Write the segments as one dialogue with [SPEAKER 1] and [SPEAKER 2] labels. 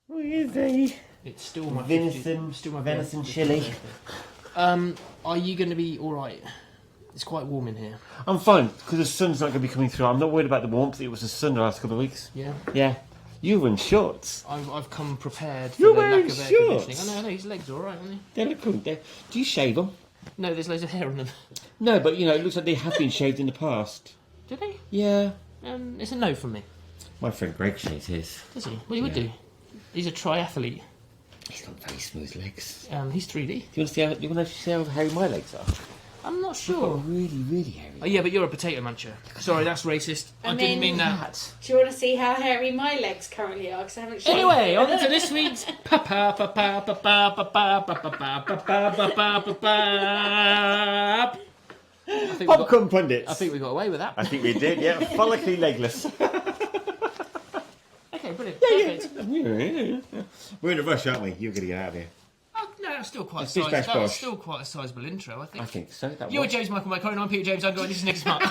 [SPEAKER 1] Breezy.
[SPEAKER 2] It's still my
[SPEAKER 1] venison chili.
[SPEAKER 2] Are you going to be all right? It's quite warm in here.
[SPEAKER 1] I'm fine because the sun's not going to be coming through. I'm not worried about the warmth. It was the sun the last couple of weeks.
[SPEAKER 2] Yeah.
[SPEAKER 1] Yeah. You were in shorts.
[SPEAKER 2] I've come prepared for
[SPEAKER 1] You're
[SPEAKER 2] the
[SPEAKER 1] wearing
[SPEAKER 2] lack of air
[SPEAKER 1] shorts?
[SPEAKER 2] conditioning. I know, his legs are all right, aren't they?
[SPEAKER 1] They look good. Do you shave them?
[SPEAKER 2] No, there's loads of hair on them.
[SPEAKER 1] No, but it looks like they have been shaved in the past.
[SPEAKER 2] Do they?
[SPEAKER 1] Yeah.
[SPEAKER 2] It's a no from me.
[SPEAKER 1] My friend Greg shaves his.
[SPEAKER 2] Does he? Well, he would do. He's a triathlete.
[SPEAKER 1] He's got very smooth legs.
[SPEAKER 2] He's 3D.
[SPEAKER 1] Do you want to see how hairy my legs are?
[SPEAKER 2] I'm not sure.
[SPEAKER 1] Really, really hairy.
[SPEAKER 2] Oh, yeah, but you're a potato muncher. Sorry, that's racist. I didn't mean that.
[SPEAKER 3] Do you want to see how hairy my legs currently are? Because I haven't shaved.
[SPEAKER 2] Anyway, on to this week's
[SPEAKER 1] Popcorn Pundits.
[SPEAKER 2] I think we got away with that.
[SPEAKER 1] I think we did, yeah. Follically legless.
[SPEAKER 2] Okay, brilliant. Perfect.
[SPEAKER 1] We're in a rush, aren't we? You're going to get out of here.
[SPEAKER 2] Oh, no, that's still quite
[SPEAKER 1] Bish, bash, bosh.
[SPEAKER 2] still quite a sizable intro, I think.
[SPEAKER 1] I think so.
[SPEAKER 2] You're James Michael McCoy, and I'm Peter James. I'm going, this is Nikky Smart.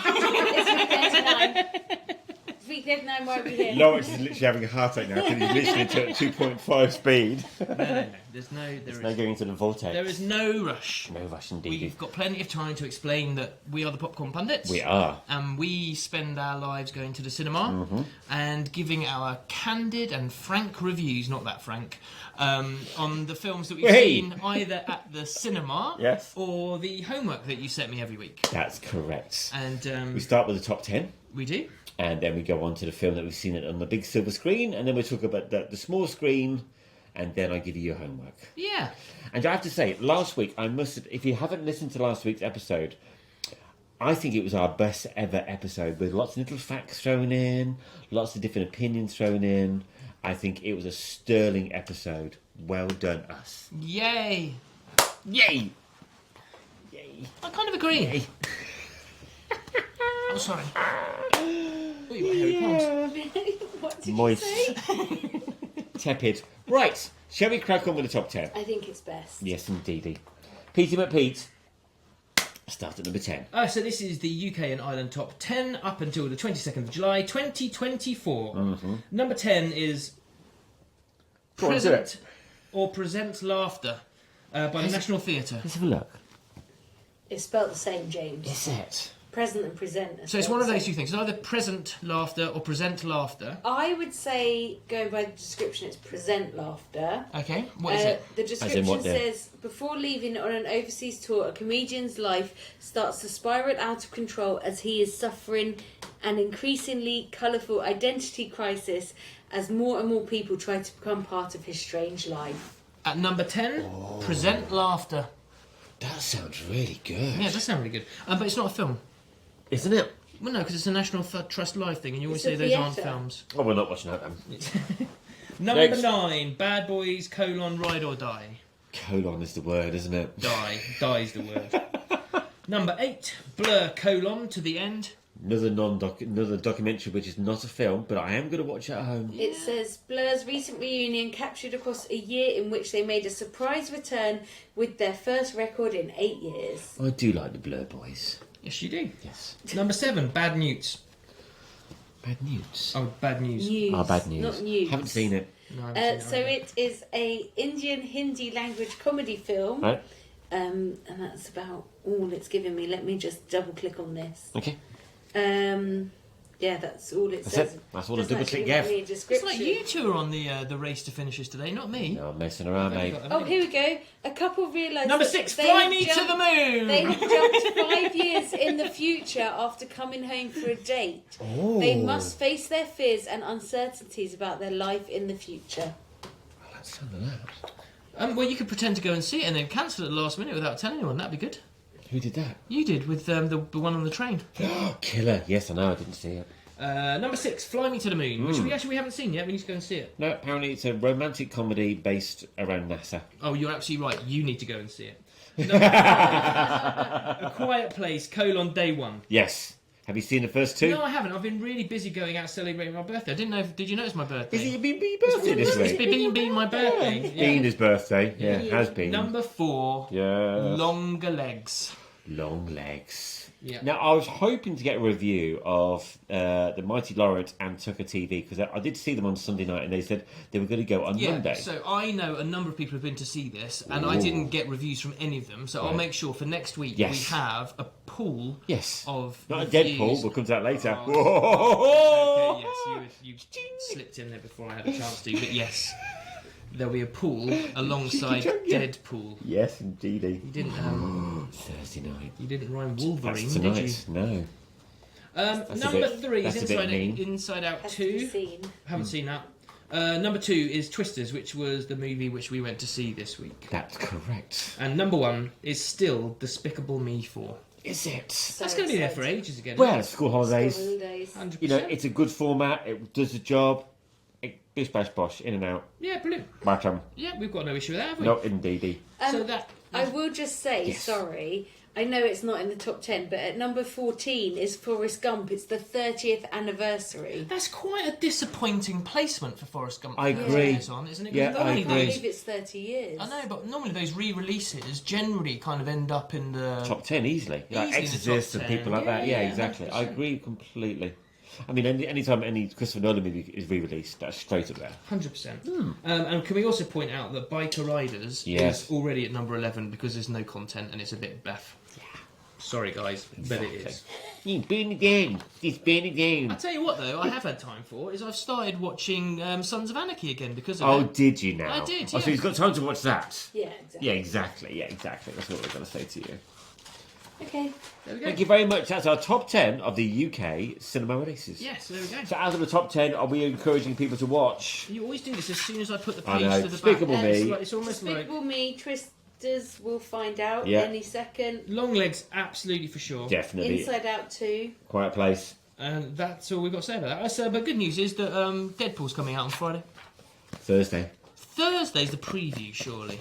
[SPEAKER 3] It's week 39, why are we here?
[SPEAKER 1] Lawrence is literally having a heart attack now because he's literally at 2.5 speed.
[SPEAKER 2] No. There's no
[SPEAKER 1] going into the vortex.
[SPEAKER 2] There is no rush.
[SPEAKER 1] No rush indeed.
[SPEAKER 2] We've got plenty of time to explain that we are the Popcorn Pundits.
[SPEAKER 1] We are.
[SPEAKER 2] And we spend our lives going to the cinema and giving our candid and frank reviews, not that frank, on the films that we've seen either at the cinema or the homework that you set me every week.
[SPEAKER 1] That's correct.
[SPEAKER 2] And
[SPEAKER 1] we start with the top 10.
[SPEAKER 2] We do.
[SPEAKER 1] And then we go on to the film that we've seen it on the big silver screen, and then we talk about the small screen, and then I give you your homework.
[SPEAKER 2] Yeah.
[SPEAKER 1] And I have to say, last week, if you haven't listened to last week's episode, I think it was our best ever episode with lots of little facts thrown in, lots of different opinions thrown in. I think it was a sterling episode. Well done, us.
[SPEAKER 2] Yay.
[SPEAKER 1] Yay.
[SPEAKER 2] Yay. I kind of agree.
[SPEAKER 1] Yay.
[SPEAKER 2] Oh, sorry. Oh, you got hairy palms.
[SPEAKER 3] What did
[SPEAKER 1] Moist.
[SPEAKER 3] you say?
[SPEAKER 1] Tepid. Right, shall we crack on with the top 10?
[SPEAKER 3] I think it's best.
[SPEAKER 1] Yes, indeedy. Peter McPete, start at number 10.
[SPEAKER 2] So this is the UK and Ireland top 10 up until the 22nd of July 2024. Number 10 is Present Laughter by the National Theatre.
[SPEAKER 1] Let's have a look.
[SPEAKER 3] It's spelled the same, James.
[SPEAKER 1] Is it?
[SPEAKER 3] Present and present.
[SPEAKER 2] So it's one of those two things. It's either present laughter or present laughter.
[SPEAKER 3] I would say, going by the description, it's present laughter.
[SPEAKER 2] Okay, what is it?
[SPEAKER 3] The description says, before leaving on an overseas tour, a comedian's life starts to spiral out of control as he is suffering an increasingly colourful identity crisis as more and more people try to become part of his strange life.
[SPEAKER 2] At number 10, Present Laughter.
[SPEAKER 1] That sounds really good.
[SPEAKER 2] Yeah, it does sound really good. But it's not a film.
[SPEAKER 1] Isn't it?
[SPEAKER 2] Well, no, because it's a National Trust Live thing, and you always
[SPEAKER 3] It's
[SPEAKER 2] say
[SPEAKER 3] a
[SPEAKER 2] those aren't
[SPEAKER 3] theatre.
[SPEAKER 2] films.
[SPEAKER 1] Oh, we're not watching that then.
[SPEAKER 2] Number
[SPEAKER 1] Next.
[SPEAKER 2] 9, Bad Boys, Ride or Die.
[SPEAKER 1] Colon is the word, isn't it?
[SPEAKER 2] Die's the word. Number 8, Blur, To the End.
[SPEAKER 1] Another documentary which is not a film, but I am going to watch it at home.
[SPEAKER 3] It says, Blur's recent reunion captured across a year in which they made a surprise return with their first record in 8 years.
[SPEAKER 1] I do like the Blur Boys.
[SPEAKER 2] Yes, you do.
[SPEAKER 1] Yes.
[SPEAKER 2] Number 7, Bad News.
[SPEAKER 1] Bad News.
[SPEAKER 2] Oh, Bad News.
[SPEAKER 1] Bad News.
[SPEAKER 3] Not news.
[SPEAKER 1] Haven't seen it.
[SPEAKER 2] No, I haven't seen
[SPEAKER 3] So it is a Indian Hindi language comedy film.
[SPEAKER 1] Right.
[SPEAKER 3] And that's about all it's given me. Let me just double click on this.
[SPEAKER 1] Okay.
[SPEAKER 3] Yeah, that's all it
[SPEAKER 1] That's
[SPEAKER 3] says.
[SPEAKER 1] it. That's all I
[SPEAKER 3] Doesn't
[SPEAKER 1] double click
[SPEAKER 3] actually
[SPEAKER 1] gave.
[SPEAKER 3] give me a
[SPEAKER 2] It's
[SPEAKER 3] description.
[SPEAKER 2] like you two are on the race to finishers today, not me.
[SPEAKER 1] No, I'm messing around, mate.
[SPEAKER 3] Oh, here we go. A couple realised
[SPEAKER 2] Number
[SPEAKER 3] that
[SPEAKER 2] 6,
[SPEAKER 3] they
[SPEAKER 2] Fly
[SPEAKER 3] had
[SPEAKER 2] Me to
[SPEAKER 3] jumped-
[SPEAKER 2] the Moon.
[SPEAKER 3] They had jumped 5 years in the future after coming home for a date.
[SPEAKER 1] Oh.
[SPEAKER 3] They must face their fears and uncertainties about their life in the future.
[SPEAKER 1] I like the sound of that.
[SPEAKER 2] Well, you could pretend to go and see it and then cancel at the last minute without telling anyone. That'd be good.
[SPEAKER 1] Who did that?
[SPEAKER 2] You did with the one on the train.
[SPEAKER 1] Killer. Yes, I know. I didn't see it.
[SPEAKER 2] Number 6, Fly Me to the Moon, which we haven't seen yet. We need to go and see it.
[SPEAKER 1] No, apparently it's a romantic comedy based around NASA.
[SPEAKER 2] Oh, you're absolutely right. You need to go and see it. A Quiet Place, Day 1.
[SPEAKER 1] Yes. Have you seen the first two?
[SPEAKER 2] No, I haven't. I've been really busy going out celebrating my birthday. I didn't know. Did you know it's my birthday?
[SPEAKER 1] Is it your birthday this
[SPEAKER 2] It's
[SPEAKER 1] week?
[SPEAKER 2] been my birthday.
[SPEAKER 1] Been his birthday. Yeah, it has been.
[SPEAKER 2] Number 4,
[SPEAKER 1] Yeah.
[SPEAKER 2] Longer Legs.
[SPEAKER 1] Long Legs.
[SPEAKER 2] Yeah.
[SPEAKER 1] Now, I was hoping to get a review of The Mighty Lawrence and Tucker TV, because I did see them on Sunday night, and they said they were going to go on Monday.
[SPEAKER 2] So I know a number of people have been to see this, and I didn't get reviews from any of them, so I'll make sure for next week we have a pool of
[SPEAKER 1] Not
[SPEAKER 2] reviews.
[SPEAKER 1] a Deadpool, but comes out later.
[SPEAKER 2] Okay, yes, you slipped in there before I had a chance to, but yes. There'll be a pool alongside Deadpool.
[SPEAKER 1] Yes, indeed.
[SPEAKER 2] You didn't
[SPEAKER 1] Thursday night.
[SPEAKER 2] You didn't rhyme Wolverine,
[SPEAKER 1] That's tonight.
[SPEAKER 2] did you?
[SPEAKER 1] No.
[SPEAKER 2] Number 3 is
[SPEAKER 1] that's a bit
[SPEAKER 2] Inside Out
[SPEAKER 3] Has
[SPEAKER 2] 2.
[SPEAKER 3] to be seen.
[SPEAKER 2] Haven't seen that. Number 2 is Twisters, which was the movie which we went to see this week.
[SPEAKER 1] That's correct.
[SPEAKER 2] And number 1 is still Despicable Me 4.
[SPEAKER 1] Is it?
[SPEAKER 2] That's going to be there for ages again.
[SPEAKER 1] Well, school holidays.
[SPEAKER 3] School holidays.
[SPEAKER 2] 100%.
[SPEAKER 1] You know, it's a good format. It does the job. Bish bash bosh, in and out.
[SPEAKER 2] Yeah, brilliant.
[SPEAKER 1] Bottom.
[SPEAKER 2] Yeah, we've got no issue with that, have we?
[SPEAKER 1] Not indeedy.
[SPEAKER 2] So that...
[SPEAKER 3] I will just say, sorry, I know it's not in the top 10, but at number 14 is Forrest Gump. It's the 30th anniversary.
[SPEAKER 2] That's quite a disappointing placement for Forrest Gump.
[SPEAKER 1] I agree.
[SPEAKER 2] Isn't it?
[SPEAKER 1] Yeah, I
[SPEAKER 3] I
[SPEAKER 1] agree.
[SPEAKER 3] believe it's 30 years.
[SPEAKER 2] I know, but normally those re-releases generally kind of end up in the...
[SPEAKER 1] Top 10 easily. Like
[SPEAKER 2] Easily in the
[SPEAKER 1] Exorcist
[SPEAKER 2] top
[SPEAKER 1] and
[SPEAKER 2] 10.
[SPEAKER 1] people like that. Yeah,
[SPEAKER 2] Yeah,
[SPEAKER 1] exactly. I
[SPEAKER 2] 100%.
[SPEAKER 1] agree completely. I mean, anytime any Christopher Nolan movie is re-released, that's straight up there.
[SPEAKER 2] 100%. And can we also point out that Biker Riders is already at number 11 because there's no content and it's a bit beff. Yeah. Sorry, guys, but it is.
[SPEAKER 1] You burn it down. Just burn it down.
[SPEAKER 2] I tell you what, though, I have had time for is I've started watching Sons of Anarchy again because of
[SPEAKER 1] Oh,
[SPEAKER 2] it.
[SPEAKER 1] did you now?
[SPEAKER 2] I did,
[SPEAKER 1] Oh, so
[SPEAKER 2] yeah.
[SPEAKER 1] you've got time to watch that?
[SPEAKER 3] Yeah, exactly.
[SPEAKER 1] Yeah, exactly. Yeah, exactly. That's what we're going to say to you.
[SPEAKER 3] Okay.
[SPEAKER 2] There we go.
[SPEAKER 1] Thank you very much. That's our top 10 of the UK cinema releases.
[SPEAKER 2] Yes, there we go.
[SPEAKER 1] So out of the top 10, are we encouraging people to watch?
[SPEAKER 2] You always do this as soon as I put the
[SPEAKER 1] I
[SPEAKER 2] page
[SPEAKER 1] know,
[SPEAKER 2] to the
[SPEAKER 1] Despicable
[SPEAKER 2] back.
[SPEAKER 1] Me.
[SPEAKER 2] It's almost like...
[SPEAKER 3] Despicable Me, Twisters, we'll find out
[SPEAKER 1] Yeah.
[SPEAKER 3] any second.
[SPEAKER 2] Long Legs, absolutely for sure.
[SPEAKER 1] Definitely.
[SPEAKER 3] Inside Out 2.
[SPEAKER 1] Quiet Place.
[SPEAKER 2] And that's all we've got to say about that. But good news is that Deadpool's coming out on Friday.
[SPEAKER 1] Thursday.
[SPEAKER 2] Thursday's the preview, surely.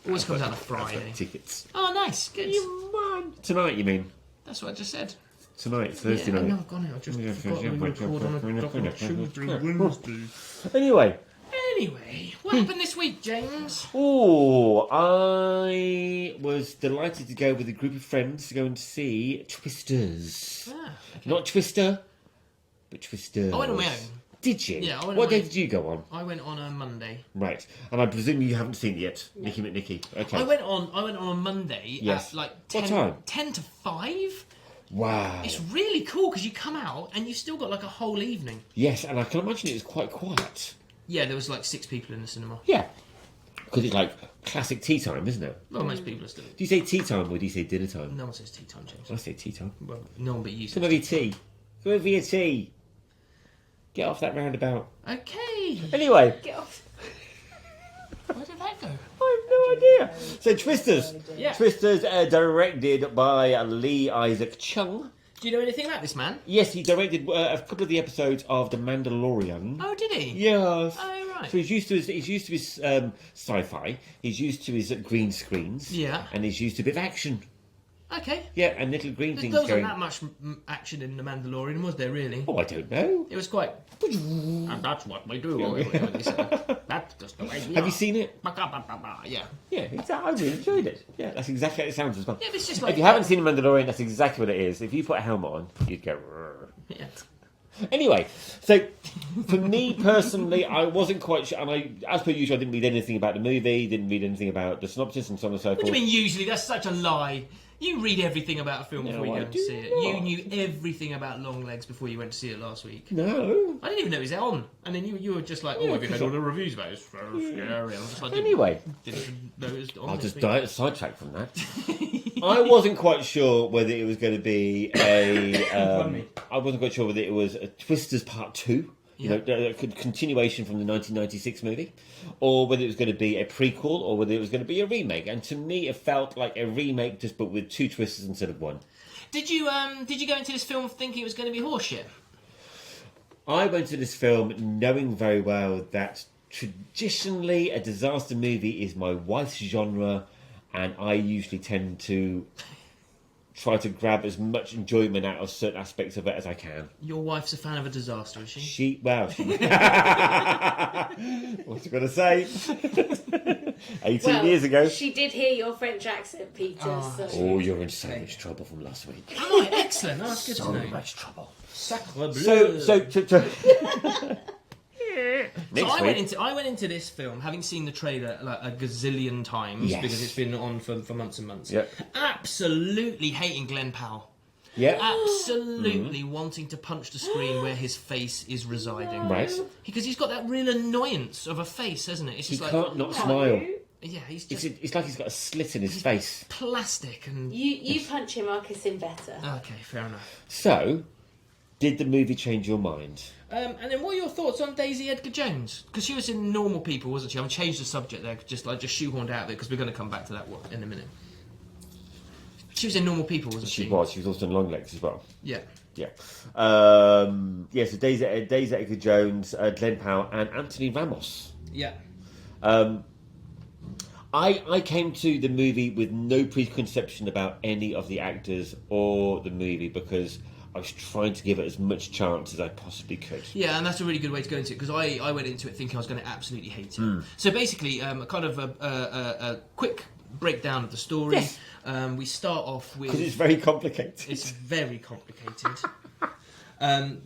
[SPEAKER 2] Always comes out on a Friday.
[SPEAKER 1] Tickets.
[SPEAKER 2] Oh, nice. Good.
[SPEAKER 1] You won. Tonight, you mean?
[SPEAKER 2] That's what I just said.
[SPEAKER 1] Tonight, Thursday
[SPEAKER 2] I
[SPEAKER 1] night.
[SPEAKER 2] know, I've gone out. I just forgot we record on a Tuesday, Wednesday.
[SPEAKER 1] Anyway,
[SPEAKER 2] what happened this week, James?
[SPEAKER 1] oh, I was delighted to go with a group of friends to go and see Twisters.
[SPEAKER 2] Ah, okay.
[SPEAKER 1] Not Twister, but Twisters.
[SPEAKER 2] I went on my own.
[SPEAKER 1] Did you?
[SPEAKER 2] Yeah, I went
[SPEAKER 1] What
[SPEAKER 2] on
[SPEAKER 1] day
[SPEAKER 2] my-
[SPEAKER 1] did you go on?
[SPEAKER 2] I went on a Monday.
[SPEAKER 1] Right, and I presume you haven't seen it yet, Nikki McNicky. Okay.
[SPEAKER 2] I went on a Monday
[SPEAKER 1] Yes.
[SPEAKER 2] at like
[SPEAKER 1] What
[SPEAKER 2] 10,
[SPEAKER 1] time?
[SPEAKER 2] 10 to 5.
[SPEAKER 1] Wow.
[SPEAKER 2] It's really cool because you come out and you've still got like a whole evening.
[SPEAKER 1] Yes, and I can imagine it was quite quiet.
[SPEAKER 2] Yeah, there was like 6 people in the cinema.
[SPEAKER 1] Yeah. Because it's like classic tea time, isn't it?
[SPEAKER 2] Well, most people are still...
[SPEAKER 1] Do you say tea time or do you say dinner time?
[SPEAKER 2] No one says tea time, James.
[SPEAKER 1] I say tea time.
[SPEAKER 2] Well, no one but you
[SPEAKER 1] Come
[SPEAKER 2] says
[SPEAKER 1] over your tea. Come over your tea. Get off that roundabout.
[SPEAKER 2] Okay.
[SPEAKER 1] Anyway,
[SPEAKER 3] Get off.
[SPEAKER 2] Where did that go?
[SPEAKER 1] I have no idea. So Twisters.
[SPEAKER 2] Yeah.
[SPEAKER 1] Twisters directed by Lee Isaac Chung.
[SPEAKER 2] Do you know anything about this man?
[SPEAKER 1] Yes, he directed a couple of the episodes of The Mandalorian.
[SPEAKER 2] Oh, did he?
[SPEAKER 1] Yes.
[SPEAKER 2] Oh, right.
[SPEAKER 1] So he's used to his sci-fi. He's used to his green screens.
[SPEAKER 2] Yeah.
[SPEAKER 1] And he's used to a bit of action.
[SPEAKER 2] Okay.
[SPEAKER 1] Yeah, and little green
[SPEAKER 2] There
[SPEAKER 1] things
[SPEAKER 2] wasn't
[SPEAKER 1] going.
[SPEAKER 2] that much action in The Mandalorian, was there, really?
[SPEAKER 1] Oh, I don't know.
[SPEAKER 2] It was quite... And that's what we do. That's just the way we
[SPEAKER 1] Have you
[SPEAKER 2] are.
[SPEAKER 1] seen it?
[SPEAKER 2] Yeah.
[SPEAKER 1] Yeah, exactly. I really enjoyed it. Yeah, that's exactly how it sounds as well.
[SPEAKER 2] Yeah, but it's just like...
[SPEAKER 1] If you haven't seen The Mandalorian, that's exactly what it is. If you put a helmet on, you'd go. "Rrr."
[SPEAKER 2] Yeah.
[SPEAKER 1] Anyway, so for me personally, I wasn't quite sure, and as per usual, I didn't read anything about the movie, didn't read anything about the synopsis, and so on and so
[SPEAKER 2] What do
[SPEAKER 1] forth.
[SPEAKER 2] you mean usually? That's such a lie. You read everything about a film
[SPEAKER 1] No,
[SPEAKER 2] before you
[SPEAKER 1] I
[SPEAKER 2] go and
[SPEAKER 1] do
[SPEAKER 2] see it.
[SPEAKER 1] not.
[SPEAKER 2] You knew everything about Long Legs before you went to see it last week.
[SPEAKER 1] No.
[SPEAKER 2] I didn't even know it was on. And then you were just like, oh, have you heard all the reviews about it? It's very scary. I was just like,
[SPEAKER 1] Anyway,
[SPEAKER 2] didn't even know it was on
[SPEAKER 1] I'll
[SPEAKER 2] this
[SPEAKER 1] just
[SPEAKER 2] week.
[SPEAKER 1] sidetrack from that. I wasn't quite sure whether it was going to be
[SPEAKER 2] Pardon me.
[SPEAKER 1] I wasn't quite sure whether it was a Twisters Part 2. You know, a continuation from the 1996 movie, or whether it was going to be a prequel, or whether it was going to be a remake. And to me, it felt like a remake, just but with 2 twisters instead of 1.
[SPEAKER 2] Did you go into this film thinking it was going to be horseshit?
[SPEAKER 1] I went to this film knowing very well that traditionally a disaster movie is my wife's genre, and I usually tend to try to grab as much enjoyment out of certain aspects of it as I can.
[SPEAKER 2] Your wife's a fan of a disaster, is she?
[SPEAKER 1] She what's she going to say? 18 years ago.
[SPEAKER 3] She did hear your French accent, Peter.
[SPEAKER 1] Oh, you're in so much trouble from last week.
[SPEAKER 2] Am I? Excellent. Oh, that's good
[SPEAKER 1] So
[SPEAKER 2] to know.
[SPEAKER 1] much trouble.
[SPEAKER 2] Sacre bleu.
[SPEAKER 1] So
[SPEAKER 2] I went into this film having seen the trailer like a gazillion times because it's been on for months and months.
[SPEAKER 1] Yep.
[SPEAKER 2] Absolutely hating Glenn Powell.
[SPEAKER 1] Yeah.
[SPEAKER 2] Absolutely wanting to punch the screen where his face is residing.
[SPEAKER 1] Right.
[SPEAKER 2] Because he's got that real annoyance of a face, hasn't it? It's
[SPEAKER 1] He
[SPEAKER 2] just
[SPEAKER 1] can't not smile.
[SPEAKER 2] Yeah, he's just
[SPEAKER 1] It's like he's got a slit in his face.
[SPEAKER 2] plastic and.
[SPEAKER 3] You punch him, I'll kiss him better.
[SPEAKER 2] Okay, fair enough.
[SPEAKER 1] So, did the movie change your mind?
[SPEAKER 2] And then, what are your thoughts on Daisy Edgar Jones? Because she was in Normal People, wasn't she? I've changed the subject there, just shoehorned out of it because we're going to come back to that in a minute. She was in Normal People, wasn't she?
[SPEAKER 1] She was. She was also in Long Legs as well.
[SPEAKER 2] Yeah.
[SPEAKER 1] Yeah. So Daisy Edgar Jones, Glenn Powell, and Anthony Ramos.
[SPEAKER 2] Yeah.
[SPEAKER 1] I came to the movie with no preconception about any of the actors or the movie because I was trying to give it as much chance as I possibly could.
[SPEAKER 2] Yeah, and that's a really good way to go into it because I went into it thinking I was going to absolutely hate it. So basically, kind of a quick breakdown of the story.
[SPEAKER 1] Yes.
[SPEAKER 2] We start off with...
[SPEAKER 1] Because it's very complicated.
[SPEAKER 2] It's very complicated.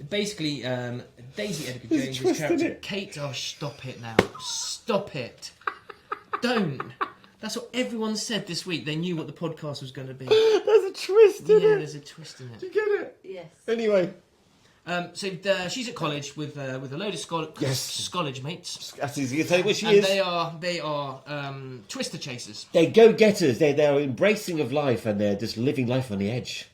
[SPEAKER 2] Basically, Daisy Edgar Jones' character, Kate... Oh, stop it now. Stop it. Don't. That's what everyone said this week. They knew what the podcast was going to be.
[SPEAKER 1] There's a twist in it.
[SPEAKER 2] Yeah, there's a twist in it.
[SPEAKER 1] Do you get it?
[SPEAKER 3] Yes.
[SPEAKER 1] Anyway.
[SPEAKER 2] So she's at college with a load of college mates.
[SPEAKER 1] That's easy to say what she
[SPEAKER 2] and
[SPEAKER 1] is.
[SPEAKER 2] They are twister chasers.
[SPEAKER 1] They're go-getters. They're embracing of life and they're just living life on the edge.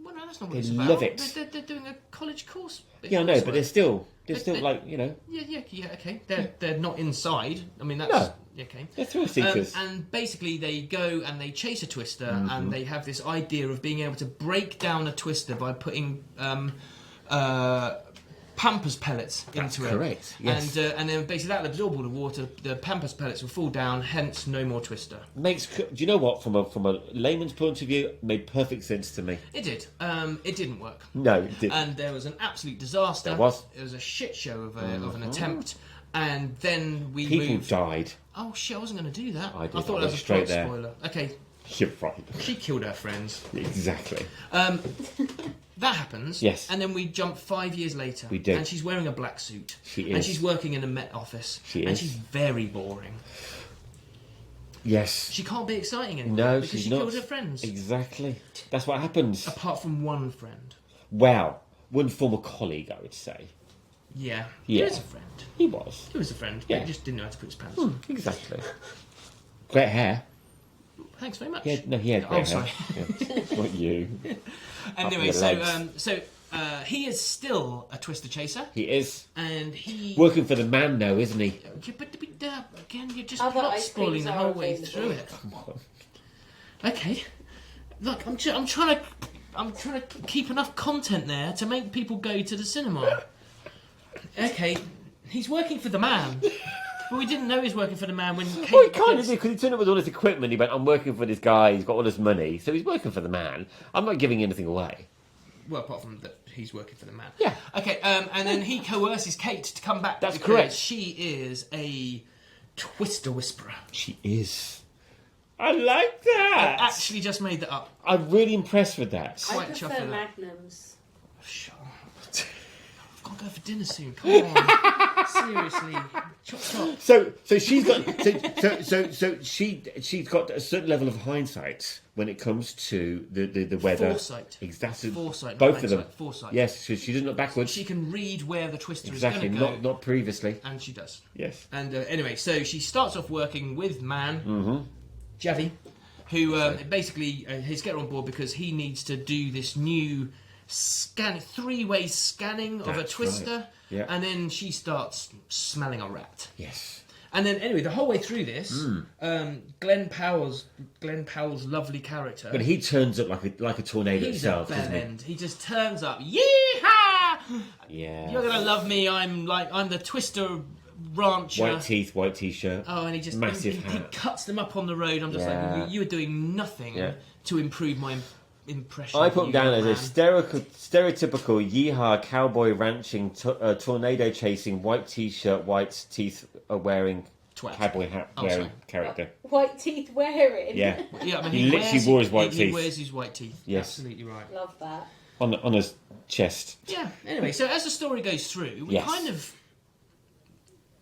[SPEAKER 2] Well, no, that's not what
[SPEAKER 1] They
[SPEAKER 2] it's about.
[SPEAKER 1] love it.
[SPEAKER 2] They're doing a college course.
[SPEAKER 1] Yeah, I know, but they're still
[SPEAKER 2] They-
[SPEAKER 1] like, you know.
[SPEAKER 2] Yeah, okay. They're not inside. I mean, that's...
[SPEAKER 1] No.
[SPEAKER 2] Okay.
[SPEAKER 1] They're thrill seekers.
[SPEAKER 2] And basically they go and they chase a twister and they have this idea of being able to break down a twister by putting Pampers pellets into it.
[SPEAKER 1] Correct, yes.
[SPEAKER 2] And then basically that will absorb all the water, the Pampers pellets will fall down, hence no more twister.
[SPEAKER 1] Do you know what? From a layman's point of view, it made perfect sense to me.
[SPEAKER 2] It did. It didn't work.
[SPEAKER 1] No, it didn't.
[SPEAKER 2] And there was an absolute disaster.
[SPEAKER 1] There was.
[SPEAKER 2] It was a shit show of an attempt. And then we
[SPEAKER 1] People
[SPEAKER 2] moved...
[SPEAKER 1] died.
[SPEAKER 2] Oh shit, I wasn't going to do that.
[SPEAKER 1] I did.
[SPEAKER 2] thought that was a
[SPEAKER 1] straight
[SPEAKER 2] plot
[SPEAKER 1] there.
[SPEAKER 2] spoiler. Okay,
[SPEAKER 1] You're right.
[SPEAKER 2] she killed her friends.
[SPEAKER 1] Exactly.
[SPEAKER 2] That happens.
[SPEAKER 1] Yes.
[SPEAKER 2] And then we jump 5 years later.
[SPEAKER 1] We do.
[SPEAKER 2] And she's wearing a black suit.
[SPEAKER 1] She
[SPEAKER 2] And
[SPEAKER 1] is.
[SPEAKER 2] she's working in a Met office.
[SPEAKER 1] She
[SPEAKER 2] And
[SPEAKER 1] is.
[SPEAKER 2] she's very boring.
[SPEAKER 1] Yes.
[SPEAKER 2] She can't be exciting anymore.
[SPEAKER 1] No,
[SPEAKER 2] because
[SPEAKER 1] she's
[SPEAKER 2] she
[SPEAKER 1] not.
[SPEAKER 2] killed her friends.
[SPEAKER 1] Exactly. That's what happens.
[SPEAKER 2] Apart from one friend.
[SPEAKER 1] Well, one former colleague, I would say.
[SPEAKER 2] Yeah.
[SPEAKER 1] Yeah.
[SPEAKER 2] He was a friend.
[SPEAKER 1] He was.
[SPEAKER 2] He was a friend.
[SPEAKER 1] Yeah.
[SPEAKER 2] But he just didn't know how to put his pants
[SPEAKER 1] Hmm,
[SPEAKER 2] on.
[SPEAKER 1] exactly. Great hair.
[SPEAKER 2] Thanks very much.
[SPEAKER 1] He had great hair.
[SPEAKER 2] sorry.
[SPEAKER 1] Yeah. Not you.
[SPEAKER 2] Anyway,
[SPEAKER 1] your
[SPEAKER 2] so he is still a twister chaser.
[SPEAKER 1] He is.
[SPEAKER 2] And he...
[SPEAKER 1] Working for the man now, isn't he?
[SPEAKER 2] Yeah, but again, you're just
[SPEAKER 3] Other
[SPEAKER 2] plot
[SPEAKER 3] ice
[SPEAKER 2] spoiling
[SPEAKER 3] creams
[SPEAKER 2] the
[SPEAKER 3] are
[SPEAKER 2] whole way
[SPEAKER 3] available.
[SPEAKER 2] through it.
[SPEAKER 1] Come on.
[SPEAKER 2] Okay. Look, I'm trying to keep enough content there to make people go to the cinema. Okay, he's working for the man. But we didn't know he was working for the man when Kate...
[SPEAKER 1] Well, he kind of did, because he turned up with all his equipment. He went, I'm working for this guy, he's got all this money. So he's working for the man. I'm not giving anything away.
[SPEAKER 2] Well, apart from that, he's working for the man.
[SPEAKER 1] Yeah.
[SPEAKER 2] Okay, and then he coerces Kate to come back.
[SPEAKER 1] That's
[SPEAKER 2] because
[SPEAKER 1] correct.
[SPEAKER 2] She is a twister whisperer.
[SPEAKER 1] She is. I like that.
[SPEAKER 2] I actually just made that up.
[SPEAKER 1] I'm really impressed with that.
[SPEAKER 3] I
[SPEAKER 2] Quite
[SPEAKER 3] prefer
[SPEAKER 2] chuffed with that.
[SPEAKER 3] magnums.
[SPEAKER 2] Shut up. I've got to go for dinner soon. Come on. Seriously. Chop.
[SPEAKER 1] So she's got so she's got a certain level of hindsight when it comes to the weather.
[SPEAKER 2] Foresight.
[SPEAKER 1] Exactly.
[SPEAKER 2] Foresight, not
[SPEAKER 1] Both of them.
[SPEAKER 2] hindsight. Foresight.
[SPEAKER 1] Yes, so she doesn't look backwards.
[SPEAKER 2] She can read where the twister
[SPEAKER 1] Exactly.
[SPEAKER 2] is going to go.
[SPEAKER 1] Not previously.
[SPEAKER 2] And she does.
[SPEAKER 1] Yes.
[SPEAKER 2] And anyway, so she starts off working with Man, Javi, who basically he's get her on board because he needs to do this new three-way scanning of a
[SPEAKER 1] That's
[SPEAKER 2] twister.
[SPEAKER 1] right. Yeah.
[SPEAKER 2] And then she starts smelling a rat.
[SPEAKER 1] Yes.
[SPEAKER 2] And then anyway, the whole way through this, Glenn Powell's lovely character.
[SPEAKER 1] But he turns up like a tornado
[SPEAKER 2] he's
[SPEAKER 1] himself,
[SPEAKER 2] a
[SPEAKER 1] doesn't he?
[SPEAKER 2] bellend. He just turns up. Yeehaw!
[SPEAKER 1] Yeah.
[SPEAKER 2] You're gonna love me. I'm the twister rancher.
[SPEAKER 1] White teeth, white t-shirt.
[SPEAKER 2] Oh, and he just
[SPEAKER 1] Massive
[SPEAKER 2] he
[SPEAKER 1] hat.
[SPEAKER 2] cuts them up on the road. I'm just
[SPEAKER 1] Yeah.
[SPEAKER 2] like, you are doing nothing to improve my impression.
[SPEAKER 1] I
[SPEAKER 2] of
[SPEAKER 1] put him
[SPEAKER 2] you,
[SPEAKER 1] down as
[SPEAKER 2] man.
[SPEAKER 1] a stereotypical yeehaw cowboy ranching, tornado chasing, white t-shirt, white teeth wearing
[SPEAKER 2] twat.
[SPEAKER 1] cowboy hat wearing character.
[SPEAKER 3] White teeth wearing.
[SPEAKER 1] Yeah.
[SPEAKER 2] Yeah, I mean,
[SPEAKER 1] He literally wore his white
[SPEAKER 2] He
[SPEAKER 1] teeth.
[SPEAKER 2] wears his white teeth.
[SPEAKER 1] Yes.
[SPEAKER 2] Absolutely right.
[SPEAKER 3] Love that.
[SPEAKER 1] On his chest.
[SPEAKER 2] Yeah. Anyway, so as the story goes through, we
[SPEAKER 1] Yes.
[SPEAKER 2] kind of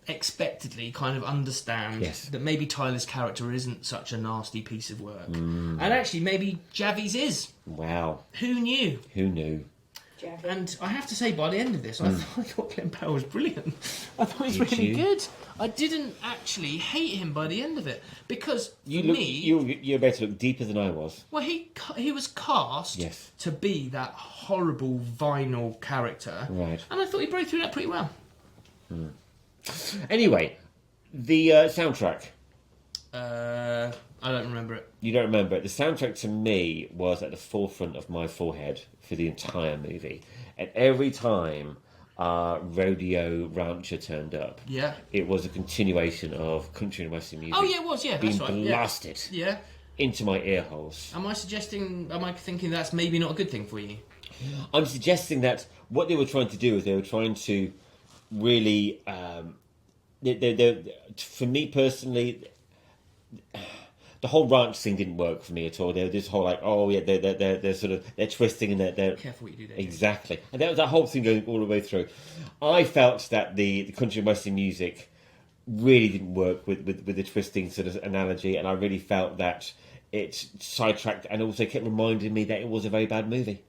[SPEAKER 2] expectedly kind of understand
[SPEAKER 1] Yes.
[SPEAKER 2] that maybe Tyler's character isn't such a nasty piece of work, and actually maybe Javi's is.
[SPEAKER 1] Wow.
[SPEAKER 2] Who knew?
[SPEAKER 1] Who knew?
[SPEAKER 2] And I have to say, by the end of this, I thought Glenn Powell was brilliant. I thought he was
[SPEAKER 1] Did
[SPEAKER 2] really
[SPEAKER 1] you?
[SPEAKER 2] good. I didn't actually hate him by the end of it because
[SPEAKER 1] You're about to look deeper than I was.
[SPEAKER 2] well, he was cast
[SPEAKER 1] Yes.
[SPEAKER 2] to be that horrible vinyl character,
[SPEAKER 1] Right.
[SPEAKER 2] and I thought he broke through that pretty well.
[SPEAKER 1] Anyway, the soundtrack.
[SPEAKER 2] I don't remember it.
[SPEAKER 1] You don't remember it. The soundtrack to me was at the forefront of my forehead for the entire movie. And every time Rodeo Rancher turned up,
[SPEAKER 2] Yeah.
[SPEAKER 1] it was a continuation of country and western music
[SPEAKER 2] Oh yeah, it was. Yeah,
[SPEAKER 1] being
[SPEAKER 2] that's right.
[SPEAKER 1] blasted
[SPEAKER 2] Yeah.
[SPEAKER 1] into my ear holes.
[SPEAKER 2] Am I thinking that's maybe not a good thing for you?
[SPEAKER 1] I'm suggesting that what they were trying to do is they were trying to really, for me personally, the whole ranch thing didn't work for me at all. They were this whole like, oh yeah, they're sort of they're twisting and they're
[SPEAKER 2] Careful what you do there.
[SPEAKER 1] exactly, and that was that whole thing going all the way through. I felt that the country and western music really didn't work with the twisting sort of analogy, and I really felt that it sidetracked and also kept reminding me that it was a very bad movie.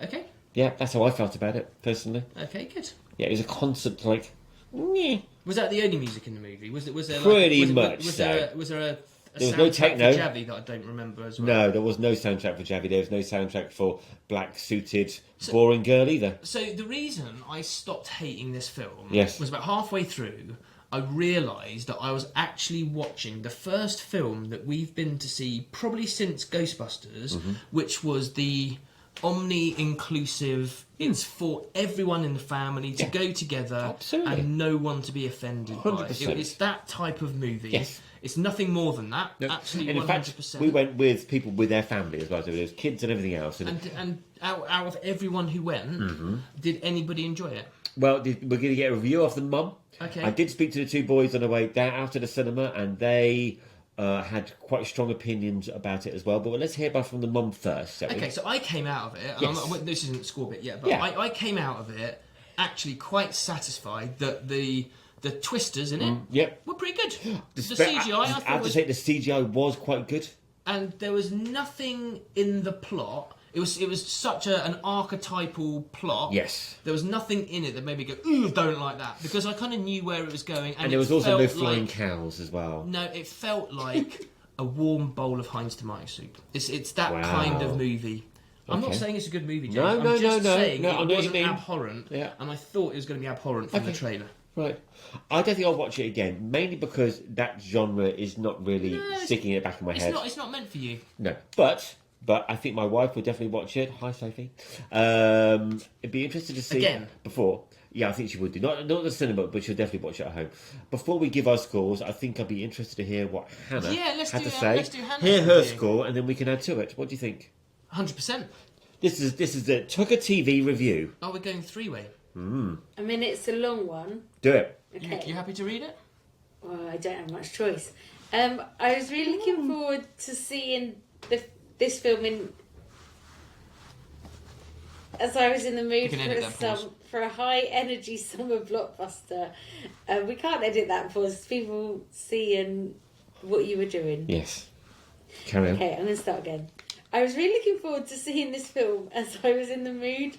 [SPEAKER 2] Okay.
[SPEAKER 1] Yeah, that's how I felt about it personally.
[SPEAKER 2] Okay. Good.
[SPEAKER 1] Yeah, it was a constant like. Nyeh.
[SPEAKER 2] Was that the only music in the movie? Was there
[SPEAKER 1] Pretty
[SPEAKER 2] like,
[SPEAKER 1] much
[SPEAKER 2] was
[SPEAKER 1] so.
[SPEAKER 2] there a
[SPEAKER 1] There was
[SPEAKER 2] soundtrack
[SPEAKER 1] no techno.
[SPEAKER 2] for Javi that I don't remember as well?
[SPEAKER 1] No, there was no soundtrack for Javi. There was no soundtrack for black suited boring girl either.
[SPEAKER 2] So the reason I stopped hating this film
[SPEAKER 1] Yes.
[SPEAKER 2] was about halfway through. I realised that I was actually watching the first film that we've been to see probably since Ghostbusters, which was the omni-inclusive. It's for everyone in the family to go together
[SPEAKER 1] Absolutely.
[SPEAKER 2] and no one to be offended by it.
[SPEAKER 1] 100%.
[SPEAKER 2] It's that type of movie.
[SPEAKER 1] Yes.
[SPEAKER 2] It's nothing more than that.
[SPEAKER 1] No.
[SPEAKER 2] Absolutely,
[SPEAKER 1] And in
[SPEAKER 2] 100%.
[SPEAKER 1] fact, we went with people with their family as well. So there was kids and everything else.
[SPEAKER 2] And out of everyone who went, did anybody enjoy it?
[SPEAKER 1] Well, we're going to get a review of the mum.
[SPEAKER 2] Okay.
[SPEAKER 1] I did speak to the two boys on the way down after the cinema, and they had quite strong opinions about it as well. But let's hear about from the mum first. Shall we?
[SPEAKER 2] Okay, so I came out of it, and
[SPEAKER 1] Yes.
[SPEAKER 2] this isn't score bit yet, but
[SPEAKER 1] Yeah.
[SPEAKER 2] I came out of it actually quite satisfied that the twisters in it
[SPEAKER 1] Yep.
[SPEAKER 2] were pretty good. The
[SPEAKER 1] Spe-
[SPEAKER 2] CGI, I
[SPEAKER 1] I
[SPEAKER 2] thought
[SPEAKER 1] have to
[SPEAKER 2] was,
[SPEAKER 1] say the CGI was quite good.
[SPEAKER 2] and there was nothing in the plot. It was such an archetypal plot.
[SPEAKER 1] Yes.
[SPEAKER 2] There was nothing in it that made me go, ooh, don't like that, because I kind of knew where it was going,
[SPEAKER 1] And there was also no
[SPEAKER 2] felt
[SPEAKER 1] flying
[SPEAKER 2] like,
[SPEAKER 1] cows as well.
[SPEAKER 2] No, it felt like a warm bowl of Heinz tomato soup. It's that
[SPEAKER 1] Wow.
[SPEAKER 2] kind of movie. I'm not
[SPEAKER 1] Okay.
[SPEAKER 2] saying it's a good movie, James.
[SPEAKER 1] No,
[SPEAKER 2] I'm
[SPEAKER 1] no,
[SPEAKER 2] just
[SPEAKER 1] no,
[SPEAKER 2] saying
[SPEAKER 1] no, I know
[SPEAKER 2] it
[SPEAKER 1] what
[SPEAKER 2] wasn't
[SPEAKER 1] you mean.
[SPEAKER 2] abhorrent,
[SPEAKER 1] Yeah.
[SPEAKER 2] and I thought it was going to be abhorrent from the
[SPEAKER 1] Okay.
[SPEAKER 2] trailer.
[SPEAKER 1] Right. I don't think I'll watch it again, mainly because that genre is not really sticking in the back of my head.
[SPEAKER 2] It's not meant for you.
[SPEAKER 1] No. But I think my wife would definitely watch it. Hi, Sophie. It'd be interested to see...
[SPEAKER 2] Again?
[SPEAKER 1] Before. Yeah, I think she would do. Not at the cinema, but she'll definitely watch it at home. Before we give our scores, I think I'd be interested to hear what Hannah
[SPEAKER 2] let's
[SPEAKER 1] had
[SPEAKER 2] do,
[SPEAKER 1] to say.
[SPEAKER 2] let's do Hannah's
[SPEAKER 1] Hear her
[SPEAKER 2] review.
[SPEAKER 1] score, and then we can add to it. What do you think?
[SPEAKER 2] 100%.
[SPEAKER 1] This is the Tucker TV review.
[SPEAKER 2] Oh, we're going three-way.
[SPEAKER 3] I mean, it's a long one.
[SPEAKER 1] Do it.
[SPEAKER 3] Okay.
[SPEAKER 2] You happy to read it?
[SPEAKER 3] Well, I don't have much choice. I was really looking forward to seeing this film as I was in the mood
[SPEAKER 2] can edit that pause.
[SPEAKER 3] for a high energy summer blockbuster. We can't edit that pause. People seeing what you were doing.
[SPEAKER 1] Yes. Carry on.
[SPEAKER 3] Okay, I'm going to start again. I was really looking forward to seeing this film as I was in the mood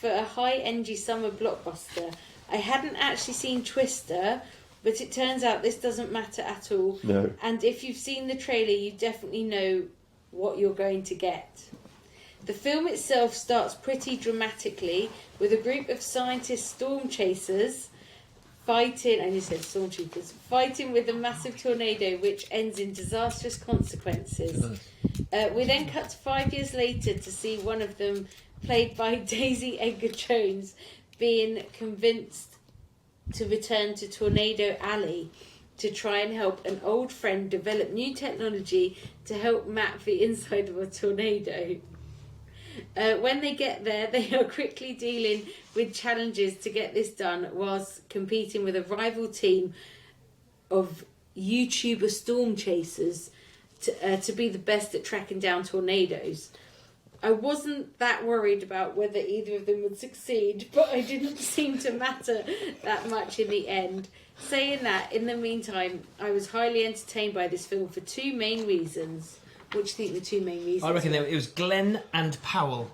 [SPEAKER 3] for a high-energy summer blockbuster. I hadn't actually seen Twister, but it turns out this doesn't matter at all.
[SPEAKER 1] No.
[SPEAKER 3] And if you've seen the trailer, you definitely know what you're going to get. The film itself starts pretty dramatically with a group of scientist storm chasers fighting with a massive tornado which ends in disastrous consequences. We then cut to 5 years later to see one of them, played by Daisy Edgar Jones, being convinced to return to Tornado Alley to try and help an old friend develop new technology to help map the inside of a tornado. When they get there, they are quickly dealing with challenges to get this done whilst competing with a rival team of YouTuber storm chasers to be the best at tracking down tornadoes. I wasn't that worried about whether either of them would succeed, but it didn't seem to matter that much in the end. Saying that, in the meantime, I was highly entertained by this film for two main reasons. What do you think the two main reasons
[SPEAKER 2] I reckon
[SPEAKER 3] were?
[SPEAKER 2] it was Glenn and Powell.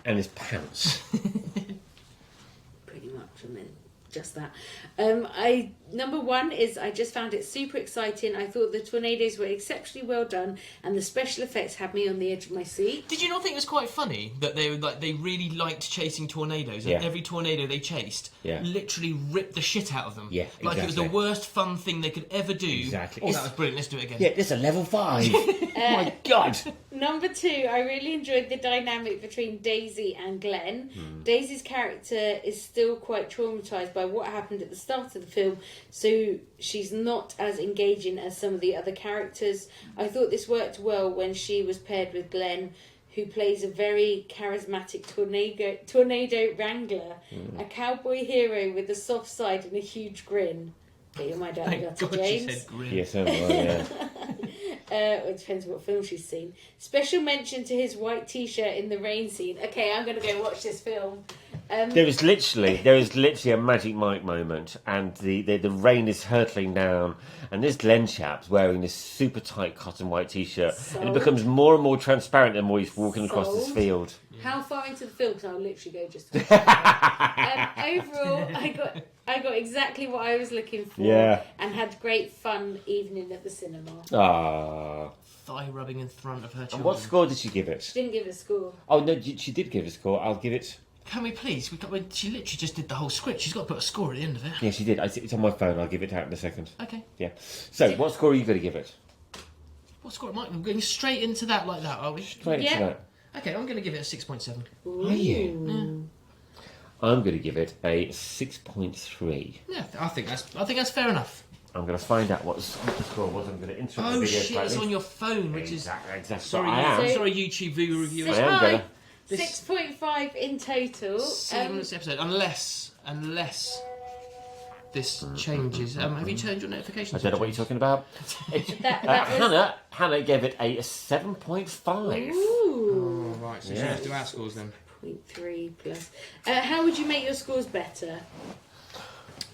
[SPEAKER 1] And his pants.
[SPEAKER 3] Pretty much, and then just that. Number one is I just found it super exciting. I thought the tornadoes were exceptionally well done, and the special effects had me on the edge of my seat.
[SPEAKER 2] Did you not think it was quite funny that they really liked chasing tornadoes, and every tornado they chased literally ripped the shit out of them?
[SPEAKER 1] Yeah,
[SPEAKER 2] like it was the worst fun thing they could ever do.
[SPEAKER 1] Exactly.
[SPEAKER 2] Oh, that was brilliant. Let's do it again.
[SPEAKER 1] Yeah, this is a level 5. Oh my God.
[SPEAKER 3] Number two, I really enjoyed the dynamic between Daisy and Glenn. Daisy's character is still quite traumatised by what happened at the start of the film, so she's not as engaging as some of the other characters. I thought this worked well when she was paired with Glenn, who plays a very charismatic tornado wrangler, a cowboy hero with a soft side and a huge grin. But you're my dad,
[SPEAKER 2] Thank God
[SPEAKER 3] James.
[SPEAKER 2] she said grin.
[SPEAKER 1] Yes, oh, well, yeah.
[SPEAKER 3] It depends what film she's seen. Special mention to his white t-shirt in the rain scene. Okay, I'm going to go watch this film.
[SPEAKER 1] There is literally a Magic Mike moment, and the rain is hurtling down, and this Glenn chap's wearing this super tight cotton white t-shirt, and it becomes more and more transparent the more he's walking across this field.
[SPEAKER 3] How far into the film? Because I'll literally go just. Overall, I got exactly what I was looking for, and had great fun evening at the cinema.
[SPEAKER 1] Ah.
[SPEAKER 2] Thigh rubbing in front of her children.
[SPEAKER 1] And what score did she give it?
[SPEAKER 3] She didn't give it a score.
[SPEAKER 1] Oh no, she did give it a score. I'll give it.
[SPEAKER 2] Can we please? She literally just did the whole script. She's got to put a score at the end of it.
[SPEAKER 1] Yeah, she did. It's on my phone. I'll give it out in a second.
[SPEAKER 2] Okay.
[SPEAKER 1] Yeah. So, what score are you going to give it?
[SPEAKER 2] What score? We're going straight into that like that, are we?
[SPEAKER 1] Straight into that.
[SPEAKER 2] Okay, I'm going to give it a 6.7.
[SPEAKER 3] Ooh.
[SPEAKER 1] Are you? I'm going to give it a 6.3.
[SPEAKER 2] Yeah, I think that's fair enough.
[SPEAKER 1] I'm going to find out what the score was. I'm going to interrupt the
[SPEAKER 2] Oh
[SPEAKER 1] video
[SPEAKER 2] shit!
[SPEAKER 1] slightly.
[SPEAKER 2] It's on your phone, which
[SPEAKER 1] Exactly.
[SPEAKER 2] is sorry, YouTube viewer reviewers.
[SPEAKER 1] I am going to.
[SPEAKER 3] 6.5 in total.
[SPEAKER 2] This episode, unless this changes. Have you turned your notifications?
[SPEAKER 1] I don't know what you're talking about. Hannah gave it a 7.5.
[SPEAKER 3] Ooh.
[SPEAKER 2] Oh, right, so
[SPEAKER 1] Yeah.
[SPEAKER 2] you have to do our scores then.
[SPEAKER 3] 0.3 plus. How would you make your scores better?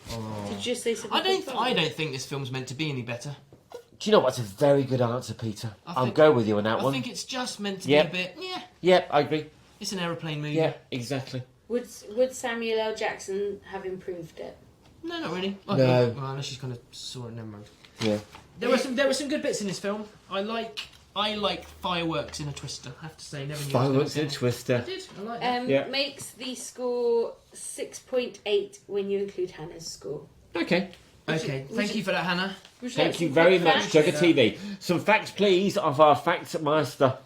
[SPEAKER 3] Did you just say something?
[SPEAKER 2] I don't think this film's meant to be any better.
[SPEAKER 1] Do you know what? That's a very good answer, Peter. I'll go with you on that one.
[SPEAKER 2] I think it's just meant to be a bit. Yeah.
[SPEAKER 1] Yeah, I agree.
[SPEAKER 2] It's an aeroplane movie.
[SPEAKER 1] Yeah, exactly.
[SPEAKER 3] Would Samuel L. Jackson have improved it?
[SPEAKER 2] No, not really.
[SPEAKER 1] No.
[SPEAKER 2] Well, unless she's kind of saw it. Never mind.
[SPEAKER 1] Yeah.
[SPEAKER 2] There were some good bits in this film. I like fireworks in a twister. I have to say, never knew.
[SPEAKER 1] Fireworks in a twister.
[SPEAKER 2] I did. I like that.
[SPEAKER 3] Makes the score 6.8 when you include Hannah's score.
[SPEAKER 1] Okay.
[SPEAKER 2] Okay. Thank you for that, Hannah.
[SPEAKER 1] Thank you very much, Jugger TV. Some facts, please, of our Facts Master.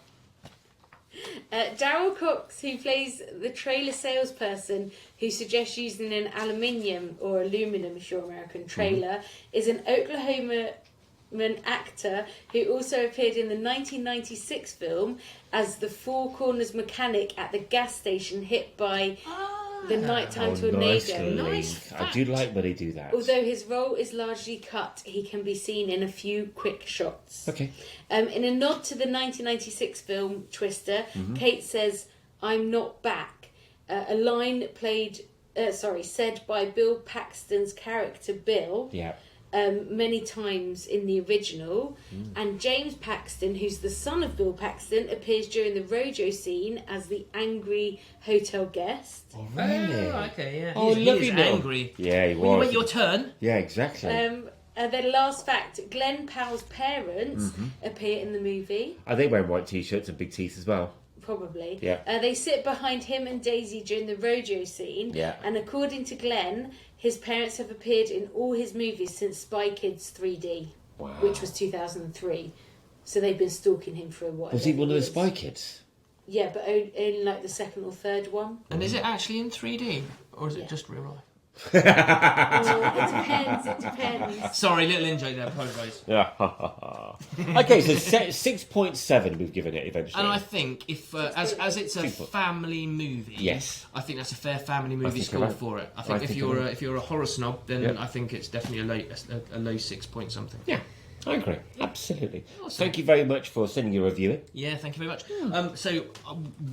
[SPEAKER 3] Darryl Cox, who plays the trailer salesperson who suggests using an aluminium or aluminum, if you're American, trailer, is an Oklahoman actor who also appeared in the 1996 film as the Four Corners mechanic at the gas station hit by the nighttime tornado.
[SPEAKER 1] Nice. I do like when they do that.
[SPEAKER 3] Although his role is largely cut, he can be seen in a few quick shots.
[SPEAKER 1] Okay.
[SPEAKER 3] In a nod to the 1996 film Twister, Kate says, "I'm not back." A line said by Bill Paxton's character Bill.
[SPEAKER 1] Yeah.
[SPEAKER 3] Many times in the original, and James Paxton, who's the son of Bill Paxton, appears during the Rojo scene as the angry hotel guest.
[SPEAKER 1] Oh, really?
[SPEAKER 2] Oh, okay, yeah.
[SPEAKER 1] Oh,
[SPEAKER 2] he
[SPEAKER 1] lovely
[SPEAKER 2] is
[SPEAKER 1] little-
[SPEAKER 2] angry.
[SPEAKER 1] Yeah, he was.
[SPEAKER 2] When you wait your turn.
[SPEAKER 1] Yeah, exactly.
[SPEAKER 3] Then last fact, Glenn Powell's parents appear in the movie.
[SPEAKER 1] Are they wearing white t-shirts and big teeth as well?
[SPEAKER 3] Probably.
[SPEAKER 1] Yeah.
[SPEAKER 3] They sit behind him and Daisy during the Rojo scene.
[SPEAKER 1] Yeah.
[SPEAKER 3] And according to Glenn, his parents have appeared in all his movies since Spy Kids 3D,
[SPEAKER 1] Wow.
[SPEAKER 3] which was 2003. So they've been stalking him for a while.
[SPEAKER 1] Was he one of the Spy Kids?
[SPEAKER 3] Yeah, but only like the second or third one.
[SPEAKER 2] And is it actually in 3D? Or is it
[SPEAKER 3] Yeah.
[SPEAKER 2] just real life?
[SPEAKER 3] It depends.
[SPEAKER 2] Sorry, little in joke there. Apologise.
[SPEAKER 1] Yeah. Okay, so 6.7 we've given it eventually.
[SPEAKER 2] And I think if as it's a family movie,
[SPEAKER 1] yes,
[SPEAKER 2] I think that's a fair family movie score for it. I think if you're a horror snob, then I think it's definitely a low 6 point something.
[SPEAKER 1] Yeah. I agree. Absolutely.
[SPEAKER 2] Awesome.
[SPEAKER 1] Thank you very much for sending your review in.
[SPEAKER 2] Yeah, thank you very much. So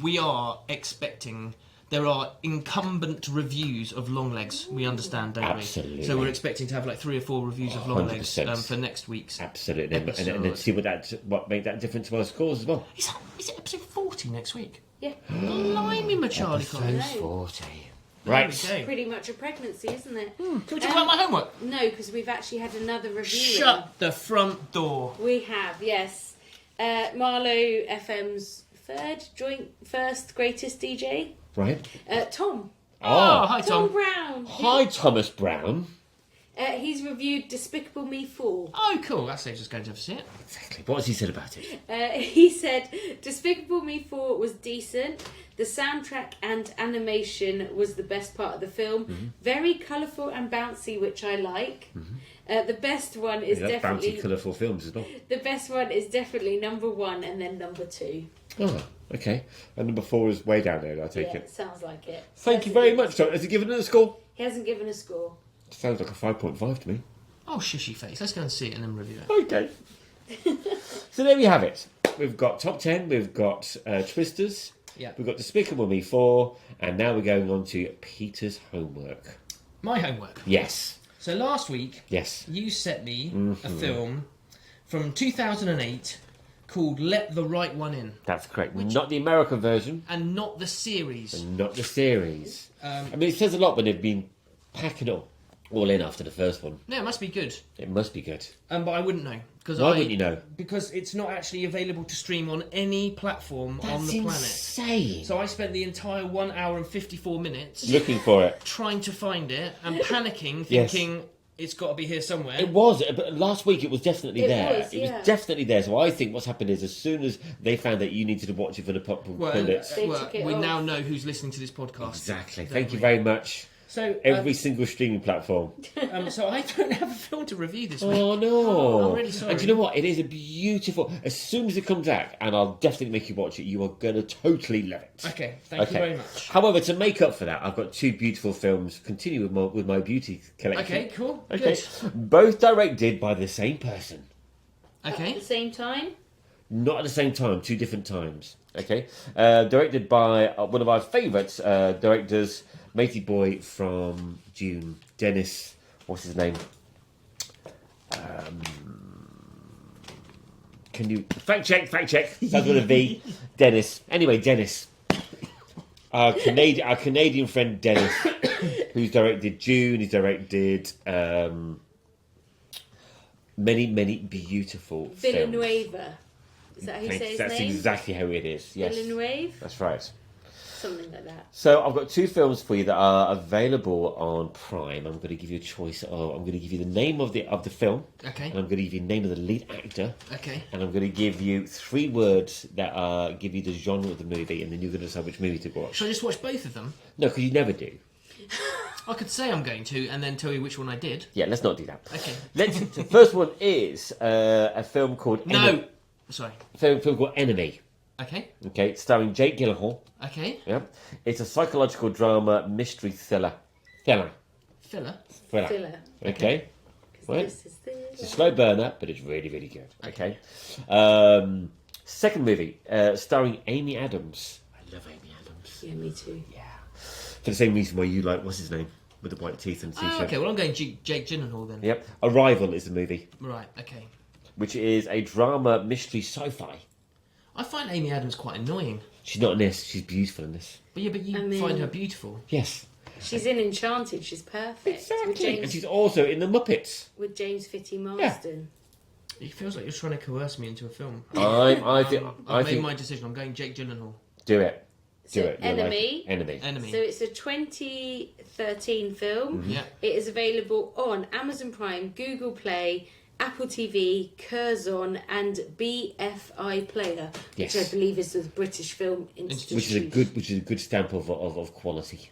[SPEAKER 2] we are expecting. There are incumbent reviews of Longlegs, we understand, don't
[SPEAKER 1] Absolutely.
[SPEAKER 2] we? So we're expecting to have like 3 or 4 reviews of Longlegs for next week's
[SPEAKER 1] Absolutely.
[SPEAKER 2] episode.
[SPEAKER 1] And then see what made that difference to our scores as well.
[SPEAKER 2] Is it episode 40 next week?
[SPEAKER 3] Yeah.
[SPEAKER 2] Blimey, my Charlie
[SPEAKER 1] Episode
[SPEAKER 2] Collins.
[SPEAKER 1] 40.
[SPEAKER 2] There
[SPEAKER 1] Right.
[SPEAKER 2] we go.
[SPEAKER 3] Pretty much a pregnancy, isn't it?
[SPEAKER 2] Can we talk about my homework?
[SPEAKER 3] No, because we've actually had another review.
[SPEAKER 2] Shut the front door.
[SPEAKER 3] We have, yes. Marlow FM's first greatest DJ.
[SPEAKER 1] Right.
[SPEAKER 3] Tom.
[SPEAKER 2] Oh, hi Tom.
[SPEAKER 3] Brown.
[SPEAKER 1] Hi, Thomas Brown.
[SPEAKER 3] He's reviewed Despicable Me 4.
[SPEAKER 2] Oh, cool. That saves us going to see it.
[SPEAKER 1] Exactly. What has he said about it?
[SPEAKER 3] He said Despicable Me 4 was decent. The soundtrack and animation was the best part of the film.
[SPEAKER 1] Mm-hmm.
[SPEAKER 3] Very colourful and bouncy, which I like. Mm-hmm. The best one is definitely
[SPEAKER 1] bouncy, colourful films as well.
[SPEAKER 3] The best one is definitely number 1 and then number 2.
[SPEAKER 1] Oh, okay. And number 4 is way down there, I take it.
[SPEAKER 3] Sounds like it.
[SPEAKER 1] Thank you very much. So, has he given it a score?
[SPEAKER 3] He hasn't given a score.
[SPEAKER 1] Sounds like a 5.5 to me.
[SPEAKER 2] Oh, shushy face. Let's go and see it and then review it.
[SPEAKER 1] Okay. So there we have it. We've got top 10, we've got Twisters, we've got Despicable Me 4, and now we're going on to Peter's homework.
[SPEAKER 2] My homework.
[SPEAKER 1] Yes.
[SPEAKER 2] So last week,
[SPEAKER 1] Yes.
[SPEAKER 2] you sent me a film from 2008 called Let the Right One In.
[SPEAKER 1] That's correct. Not the American version.
[SPEAKER 2] And not the series.
[SPEAKER 1] And not the series. I mean, it says a lot when they've been packing it all in after the first one.
[SPEAKER 2] Yeah, it must be good.
[SPEAKER 1] It must be good.
[SPEAKER 2] But I wouldn't know.
[SPEAKER 1] Why wouldn't you know?
[SPEAKER 2] Because it's not actually available to stream on any platform on the planet.
[SPEAKER 1] That's insane.
[SPEAKER 2] So I spent the entire 1 hour and 54 minutes
[SPEAKER 1] Looking for it.
[SPEAKER 2] trying to find it and panicking,
[SPEAKER 1] Yes.
[SPEAKER 2] thinking it's got to be here somewhere.
[SPEAKER 1] It was, but last week it was definitely there.
[SPEAKER 3] It was
[SPEAKER 1] definitely there. So I think what's happened is as soon as they found that you needed to watch it for the Popcorn Pundits.
[SPEAKER 3] They took it
[SPEAKER 2] we
[SPEAKER 3] off.
[SPEAKER 2] now know who's listening to this podcast.
[SPEAKER 1] Exactly.
[SPEAKER 2] Don't
[SPEAKER 1] Thank you
[SPEAKER 2] we?
[SPEAKER 1] very much.
[SPEAKER 2] So
[SPEAKER 1] Every single streaming platform.
[SPEAKER 2] so I don't have a film to review this week.
[SPEAKER 1] Oh no!
[SPEAKER 2] I'm really sorry.
[SPEAKER 1] And do you know what? It is a beautiful. As soon as it comes out, and I'll definitely make you watch it, you are gonna totally love it.
[SPEAKER 2] Okay, thank you very much.
[SPEAKER 1] However, to make up for that, I've got 2 beautiful films. Continue with my beauty collection.
[SPEAKER 2] Okay, cool.
[SPEAKER 1] Okay,
[SPEAKER 2] Good.
[SPEAKER 1] both directed by the same person.
[SPEAKER 3] At
[SPEAKER 2] Okay.
[SPEAKER 3] the same time?
[SPEAKER 1] Not at the same time, 2 different times. Okay, directed by one of our favourites directors, matey boy from June, Dennis. What's his name? Can you fact check? Starts with a V. Dennis. Anyway, Dennis. Our Canadian friend Dennis, who's directed June. He's directed many beautiful films.
[SPEAKER 3] Villanueva. Is that how you say his
[SPEAKER 1] That's
[SPEAKER 3] name?
[SPEAKER 1] exactly how it is. Yes,
[SPEAKER 3] Villanueva?
[SPEAKER 1] that's right.
[SPEAKER 3] Something like that.
[SPEAKER 1] So I've got 2 films for you that are available on Prime. I'm going to give you a choice of. I'm going to give you the name of the film.
[SPEAKER 2] Okay.
[SPEAKER 1] And I'm going to give you the name of the lead actor.
[SPEAKER 2] Okay.
[SPEAKER 1] And I'm going to give you 3 words that give you the genre of the movie, and then you're going to decide which movie to watch.
[SPEAKER 2] Should I just watch both of them?
[SPEAKER 1] No, because you never do.
[SPEAKER 2] I could say I'm going to, and then tell you which one I did.
[SPEAKER 1] Yeah, let's not do that.
[SPEAKER 2] Okay.
[SPEAKER 1] The first one is a film called
[SPEAKER 2] No. Sorry.
[SPEAKER 1] film called Enemy.
[SPEAKER 2] Okay.
[SPEAKER 1] Okay, starring Jake Gyllenhaal.
[SPEAKER 2] Okay.
[SPEAKER 1] Yeah, it's a psychological drama mystery thriller. Thriller.
[SPEAKER 2] Filler.
[SPEAKER 3] Filler.
[SPEAKER 1] Okay. Right.
[SPEAKER 3] This is the...
[SPEAKER 1] It's a slow burner, but it's really, really good. Okay. Second movie, starring Amy Adams. I love Amy Adams.
[SPEAKER 3] Yeah, me too.
[SPEAKER 1] Yeah. For the same reason why you like, what's his name? With the white teeth and t-shirt.
[SPEAKER 2] Okay, well I'm going Jake Gyllenhaal then.
[SPEAKER 1] Yep. Arrival is the movie,
[SPEAKER 2] Right, okay.
[SPEAKER 1] which is a drama, mystery, sci-fi.
[SPEAKER 2] I find Amy Adams quite annoying.
[SPEAKER 1] She's not in this. She's beautiful in this.
[SPEAKER 2] But you
[SPEAKER 3] I mean-
[SPEAKER 2] find her beautiful.
[SPEAKER 1] Yes.
[SPEAKER 3] She's in Enchanted. She's perfect.
[SPEAKER 1] Exactly. And she's also in The Muppets.
[SPEAKER 3] With James Fitty Marsden.
[SPEAKER 2] It feels like you're trying to coerce me into a film.
[SPEAKER 1] I
[SPEAKER 2] I've made
[SPEAKER 1] think.
[SPEAKER 2] my decision. I'm going Jake Gyllenhaal.
[SPEAKER 1] Do it.
[SPEAKER 3] So,
[SPEAKER 1] Do it. You'll like
[SPEAKER 3] Enemy.
[SPEAKER 1] it. Enemy.
[SPEAKER 2] Enemy.
[SPEAKER 3] So it's a 2013 film.
[SPEAKER 2] Yeah.
[SPEAKER 3] It is available on Amazon Prime, Google Play, Apple TV, Curzon, and BFI Player, which
[SPEAKER 1] Yes.
[SPEAKER 3] I believe is the British Film Institute.
[SPEAKER 1] Which is a good stamp of quality.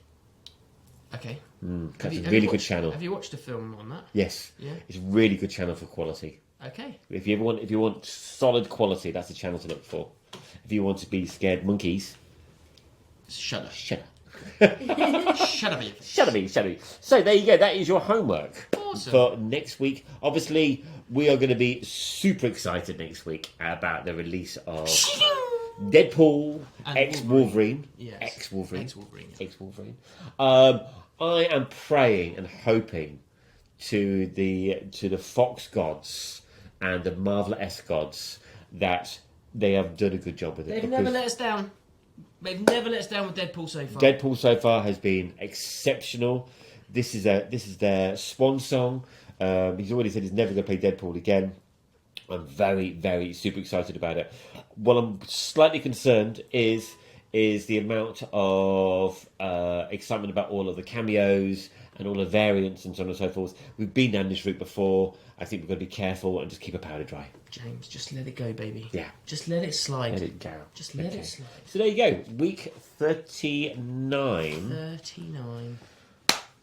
[SPEAKER 2] Okay.
[SPEAKER 1] That's a really good channel.
[SPEAKER 2] Have you watched a film on that?
[SPEAKER 1] Yes.
[SPEAKER 2] Yeah.
[SPEAKER 1] It's a really good channel for quality.
[SPEAKER 2] Okay.
[SPEAKER 1] If you want solid quality, that's the channel to look for. If you want to be scared monkeys,
[SPEAKER 2] Shut up.
[SPEAKER 1] shut up.
[SPEAKER 2] Shut up.
[SPEAKER 1] Shut up. So there you go. That is your homework
[SPEAKER 2] Awesome.
[SPEAKER 1] for next week. Obviously, we are going to be super excited next week about the release of Deadpool
[SPEAKER 2] And
[SPEAKER 1] X Wolverine.
[SPEAKER 2] Yes.
[SPEAKER 1] X Wolverine.
[SPEAKER 2] Ex-Wolverine.
[SPEAKER 1] X Wolverine. I am praying and hoping to the Fox gods and the Marvel S gods that they have done a good job with it.
[SPEAKER 2] They've never let us down. They've never let us down with Deadpool so far.
[SPEAKER 1] Deadpool so far has been exceptional. This is their swan song. He's already said he's never going to play Deadpool again. I'm very, very super excited about it. What I'm slightly concerned is the amount of excitement about all of the cameos and all the variants and so on and so forth. We've been down this route before. I think we've got to be careful and just keep our powder dry.
[SPEAKER 2] James, just let it go, baby.
[SPEAKER 1] Yeah.
[SPEAKER 2] Just let it slide.
[SPEAKER 1] Let it go.
[SPEAKER 2] Just let it slide.
[SPEAKER 1] So there you go. Week 39.
[SPEAKER 2] 39.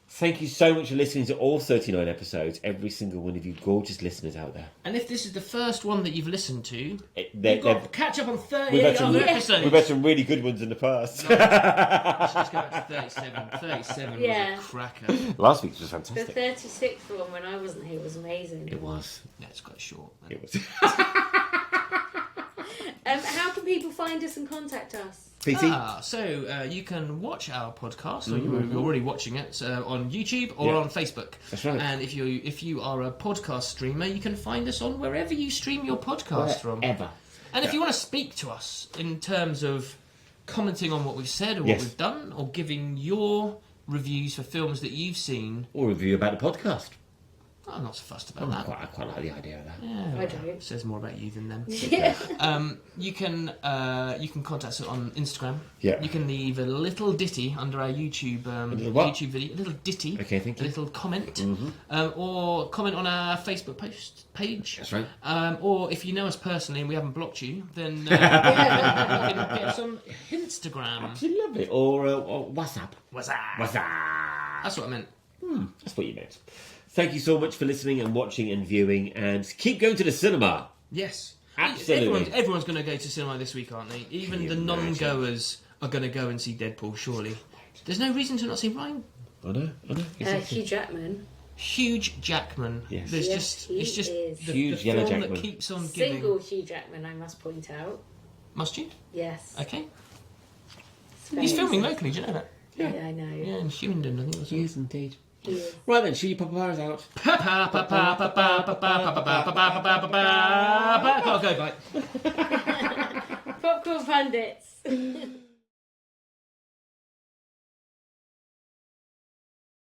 [SPEAKER 1] Thank you so much for listening to all 39 episodes, every single one of you gorgeous listeners out there.
[SPEAKER 2] And if this is the first one that you've listened to, you've got to catch up on
[SPEAKER 1] we've
[SPEAKER 2] 38 other episodes.
[SPEAKER 1] We've had some really good ones in the past.
[SPEAKER 2] Let's go back to 37. 37 was a cracker.
[SPEAKER 1] Last week's was
[SPEAKER 3] The
[SPEAKER 1] fantastic.
[SPEAKER 3] 36th one when I wasn't here was amazing.
[SPEAKER 1] It was.
[SPEAKER 2] Yeah, it's quite short.
[SPEAKER 1] It was.
[SPEAKER 3] How can people find us and contact us?
[SPEAKER 1] PT?
[SPEAKER 2] So you can watch our podcast, or you're already watching it on YouTube or on Facebook.
[SPEAKER 1] That's right.
[SPEAKER 2] And if you are a podcast streamer, you can find us on wherever you stream your podcast from.
[SPEAKER 1] Ever.
[SPEAKER 2] And if you want to speak to us in terms of commenting on what we've said or what we've done, or giving your reviews for films that you've seen,
[SPEAKER 1] Or review about the podcast.
[SPEAKER 2] I'm not so fussed about that.
[SPEAKER 1] I quite like the idea of that.
[SPEAKER 2] Yeah,
[SPEAKER 3] I don't.
[SPEAKER 2] says more about you than them.
[SPEAKER 3] Yeah.
[SPEAKER 2] You can contact us on Instagram.
[SPEAKER 1] Yeah.
[SPEAKER 2] You can leave a little ditty under our YouTube
[SPEAKER 1] what?
[SPEAKER 2] YouTube video. A little ditty.
[SPEAKER 1] Okay, thank you.
[SPEAKER 2] A little comment, or comment on our Facebook page.
[SPEAKER 1] That's right.
[SPEAKER 2] Or if you know us personally and we haven't blocked you, then you can get us on Instagram.
[SPEAKER 1] Absolutely lovely. Or WhatsApp.
[SPEAKER 2] WhatsApp.
[SPEAKER 1] WhatsApp.
[SPEAKER 2] That's what I meant.
[SPEAKER 1] That's what you meant. Thank you so much for listening and watching and viewing, and keep going to the cinema.
[SPEAKER 2] Yes.
[SPEAKER 1] Absolutely.
[SPEAKER 2] Everyone's going to go to cinema this week, aren't they? Even
[SPEAKER 1] you
[SPEAKER 2] the non-goers are going to go and see Deadpool, surely. There's no reason to not see Ryan.
[SPEAKER 1] I know. Exactly.
[SPEAKER 3] Hugh Jackman.
[SPEAKER 2] Hugh Jackman.
[SPEAKER 1] Yes.
[SPEAKER 2] There's
[SPEAKER 3] Yes,
[SPEAKER 2] just
[SPEAKER 3] he
[SPEAKER 2] it's just
[SPEAKER 3] is.
[SPEAKER 2] the
[SPEAKER 1] Huge yellow
[SPEAKER 2] film
[SPEAKER 1] Jackman.
[SPEAKER 2] that keeps on giving.
[SPEAKER 3] Single Hugh Jackman, I must point out.
[SPEAKER 2] Must you?
[SPEAKER 3] Yes.
[SPEAKER 2] Okay.
[SPEAKER 3] It's
[SPEAKER 2] He's
[SPEAKER 3] very
[SPEAKER 2] filming
[SPEAKER 3] easy.
[SPEAKER 2] locally, do you know that?
[SPEAKER 3] Yeah, I know.
[SPEAKER 2] Yeah, in Hewingdon, I think that's
[SPEAKER 1] He is indeed.
[SPEAKER 3] He is.
[SPEAKER 1] Right then, shoot your papayas out.
[SPEAKER 2] Gotta go, bye.
[SPEAKER 3] Popcorn Pundits.